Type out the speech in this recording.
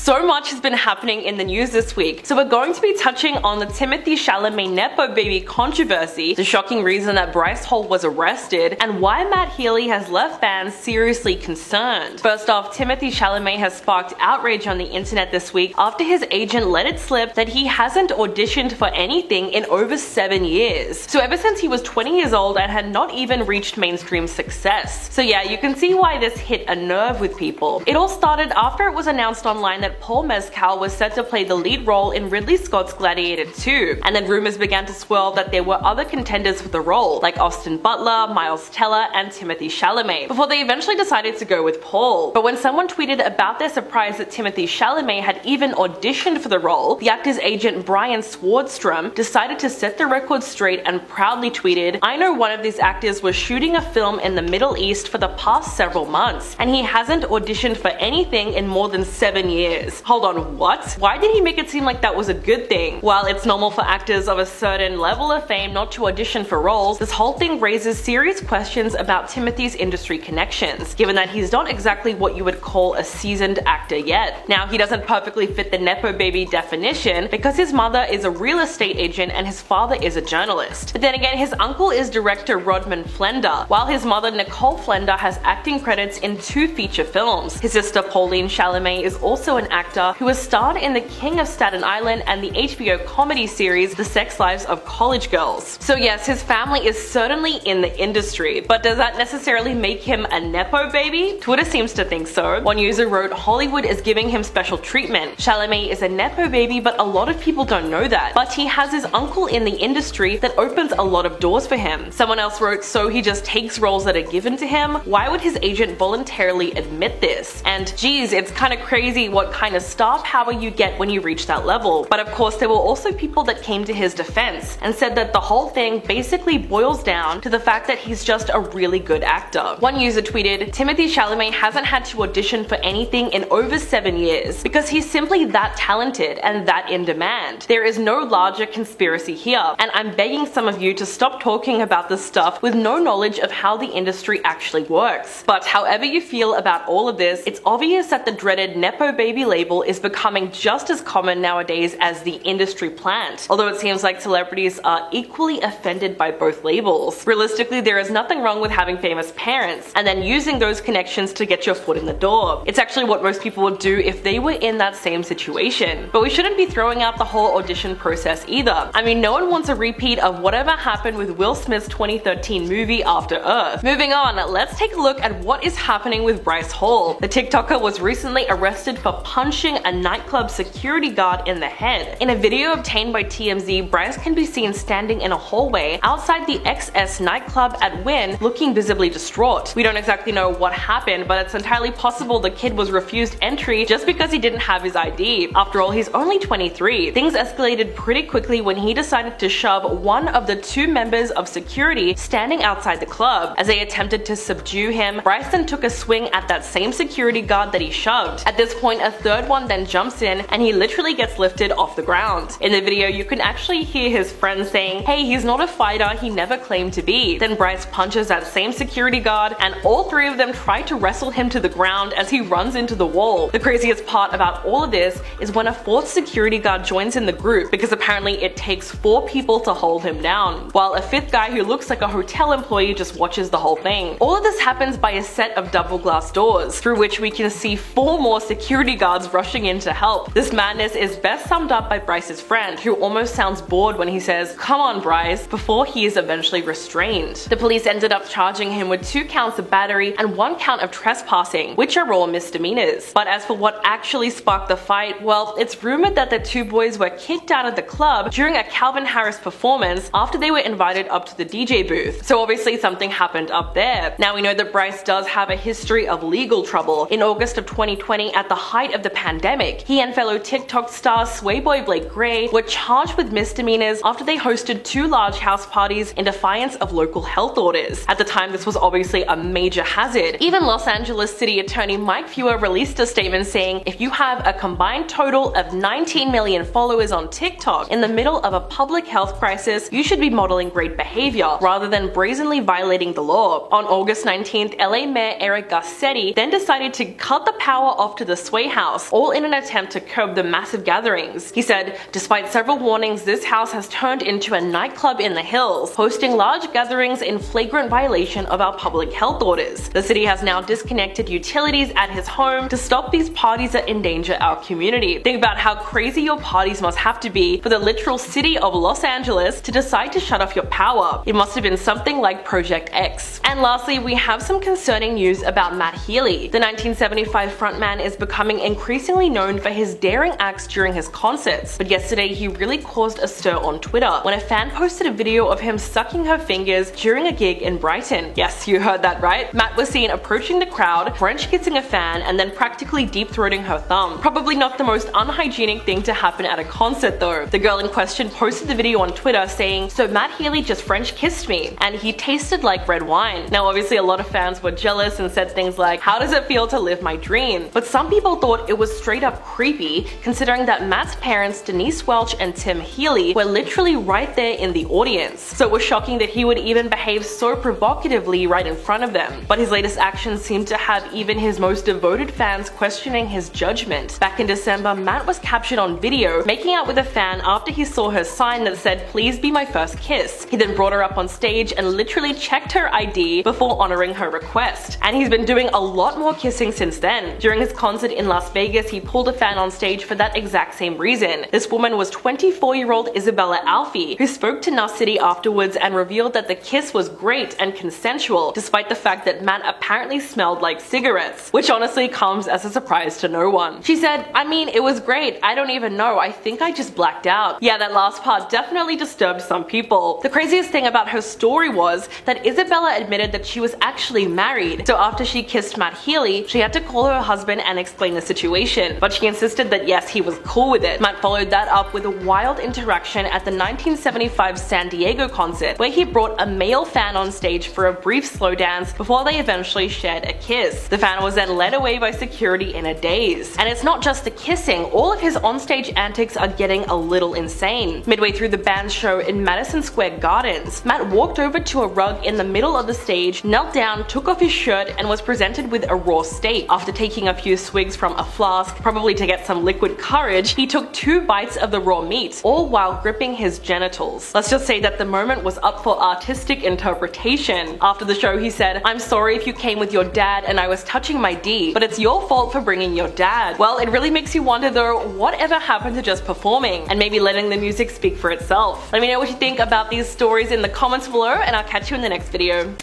So much has been happening in the news this week, so we're going to be touching on the Timothée Chalamet Nepo baby controversy, the shocking reason that Bryce Hall was arrested, and why Matt Healy has left fans seriously concerned. First off, Timothée Chalamet has sparked outrage on the internet this week after his agent let it slip that he hasn't auditioned for anything in over 7 years. So ever since he was 20 years old and had not even reached mainstream success. So yeah, you can see why this hit a nerve with people. It all started after it was announced online that Paul Mescal was set to play the lead role in Ridley Scott's Gladiator 2, and then rumors began to swirl that there were other contenders for the role, like Austin Butler, Miles Teller, and Timothée Chalamet, before they eventually decided to go with Paul. But when someone tweeted about their surprise that Timothée Chalamet had even auditioned for the role, the actor's agent Brian Swardstrom decided to set the record straight and proudly tweeted, "I know one of these actors was shooting a film in the Middle East for the past several months, and he hasn't auditioned for anything in more than 7 years. Hold on, what? Why did he make it seem like that was a good thing? While it's normal for actors of a certain level of fame not to audition for roles, this whole thing raises serious questions about Timothy's industry connections, given that he's not exactly what you would call a seasoned actor yet. Now, he doesn't perfectly fit the Nepo baby definition because his mother is a real estate agent and his father is a journalist. But then again, his uncle is director Rodman Flender, while his mother Nicole Flender has acting credits in 2 feature films. His sister Pauline Chalamet is also an actor who has starred in The King of Staten Island and the HBO comedy series The Sex Lives of College Girls. So yes, his family is certainly in the industry, but does that necessarily make him a Nepo baby? Twitter seems to think so. One user wrote, "Hollywood is giving him special treatment. Chalamet is a Nepo baby, but a lot of people don't know that. But he has his uncle in the industry that opens a lot of doors for him." Someone else wrote, "So he just takes roles that are given to him? Why would his agent voluntarily admit this? And geez, it's kind of crazy what kind of star power you get when you reach that level." But of course, there were also people that came to his defense and said that the whole thing basically boils down to the fact that he's just a really good actor. One user tweeted, "Timothée Chalamet hasn't had to audition for anything in over 7 years because he's simply that talented and that in demand. There is no larger conspiracy here, and I'm begging some of you to stop talking about this stuff with no knowledge of how the industry actually works." But however you feel about all of this, it's obvious that the dreaded Nepo baby label is becoming just as common nowadays as the industry plant, although it seems like celebrities are equally offended by both labels. Realistically, there is nothing wrong with having famous parents and then using those connections to get your foot in the door. It's actually what most people would do if they were in that same situation. But we shouldn't be throwing out the whole audition process either. I mean, no one wants a repeat of whatever happened with Will Smith's 2013 movie After Earth. Moving on, let's take a look at what is happening with Bryce Hall. The TikToker was recently arrested for punching a nightclub security guard in the head. In a video obtained by TMZ, Bryce can be seen standing in a hallway outside the XS nightclub at Wynn, looking visibly distraught. We don't exactly know what happened, but it's entirely possible the kid was refused entry just because he didn't have his ID. After all, he's only 23. Things escalated pretty quickly when he decided to shove one of the 2 members of security standing outside the club. As they attempted to subdue him, Bryce then took a swing at that same security guard that he shoved. At this point, a third one then jumps in and he literally gets lifted off the ground. In the video, you can actually hear his friends saying, "Hey, he's not a fighter, he never claimed to be." Then Bryce punches that same security guard and all 3 of them try to wrestle him to the ground as he runs into the wall. The craziest part about all of this is when a 4th security guard joins in the group, because apparently it takes 4 people to hold him down, while a 5th guy who looks like a hotel employee just watches the whole thing. All of this happens by a set of double glass doors, through which we can see 4 more security guards rushing in to help. This madness is best summed up by Bryce's friend, who almost sounds bored when he says, "Come on, Bryce," before he is eventually restrained. The police ended up charging him with 2 counts of battery and 1 count of trespassing, which are all misdemeanors. But as for what actually sparked the fight, well, it's rumored that the 2 boys were kicked out of the club during a Calvin Harris performance after they were invited up to the DJ booth. So obviously something happened up there. Now we know that Bryce does have a history of legal trouble. In August of 2020, at the height of the pandemic, he and fellow TikTok star Swayboy Blake Gray were charged with misdemeanors after they hosted 2 large house parties in defiance of local health orders. At the time, this was obviously a major hazard. Even Los Angeles City Attorney Mike Fewer released a statement saying, "If you have a combined total of 19 million followers on TikTok in the middle of a public health crisis, you should be modeling great behavior rather than brazenly violating the law." On August 19th, LA Mayor Eric Garcetti then decided to cut the power off to the Sway House house, all in an attempt to curb the massive gatherings. He said, despite several warnings, this house has turned into a nightclub in the hills, hosting large gatherings in flagrant violation of our public health orders. The city has now disconnected utilities at his home to stop these parties that endanger our community. Think about how crazy your parties must have to be for the literal city of Los Angeles to decide to shut off your power. It must have been something like Project X. And lastly, we have some concerning news about Matt Healy. The 1975 frontman is becoming increasingly known for his daring acts during his concerts, but yesterday he really caused a stir on Twitter when a fan posted a video of him sucking her fingers during a gig in Brighton. Yes, you heard that right. Matt was seen approaching the crowd, French kissing a fan, and then practically deep-throating her thumb. Probably not the most unhygienic thing to happen at a concert though. The girl in question posted the video on Twitter saying, "So Matt Healy just French kissed me, and he tasted like red wine." Now obviously a lot of fans were jealous and said things like, "How does it feel to live my dream?" But some people thought it was straight up creepy, considering that Matt's parents, Denise Welch and Tim Healy, were literally right there in the audience. So it was shocking that he would even behave so provocatively right in front of them. But his latest actions seem to have even his most devoted fans questioning his judgment. Back in December, Matt was captured on video making out with a fan after he saw her sign that said, "Please be my first kiss." He then brought her up on stage and literally checked her ID before honoring her request. And he's been doing a lot more kissing since then. During his concert in Las Vegas, he pulled a fan on stage for that exact same reason. This woman was 24-year-old Isabella Alfie, who spoke to Nas City afterwards and revealed that the kiss was great and consensual, despite the fact that Matt apparently smelled like cigarettes, which honestly comes as a surprise to no one. She said, "I mean, it was great. I don't even know. I think I just blacked out." Yeah, that last part definitely disturbed some people. The craziest thing about her story was that Isabella admitted that she was actually married. So after she kissed Matt Healy, she had to call her husband and explain the situation, but she insisted that yes, he was cool with it. Matt followed that up with a wild interaction at the 1975 San Diego concert, where he brought a male fan on stage for a brief slow dance before they eventually shared a kiss. The fan was then led away by security in a daze. And it's not just the kissing, all of his onstage antics are getting a little insane. Midway through the band's show in Madison Square Gardens, Matt walked over to a rug in the middle of the stage, knelt down, took off his shirt, and was presented with a raw steak. After taking a few swigs from a flask, probably to get some liquid courage, he took 2 bites of the raw meat, all while gripping his genitals. Let's just say that the moment was up for artistic interpretation. After the show, he said, "I'm sorry if you came with your dad and I was touching my D, but it's your fault for bringing your dad." Well, it really makes you wonder though, whatever happened to just performing and maybe letting the music speak for itself? Let me know what you think about these stories in the comments below, and I'll catch you in the next video.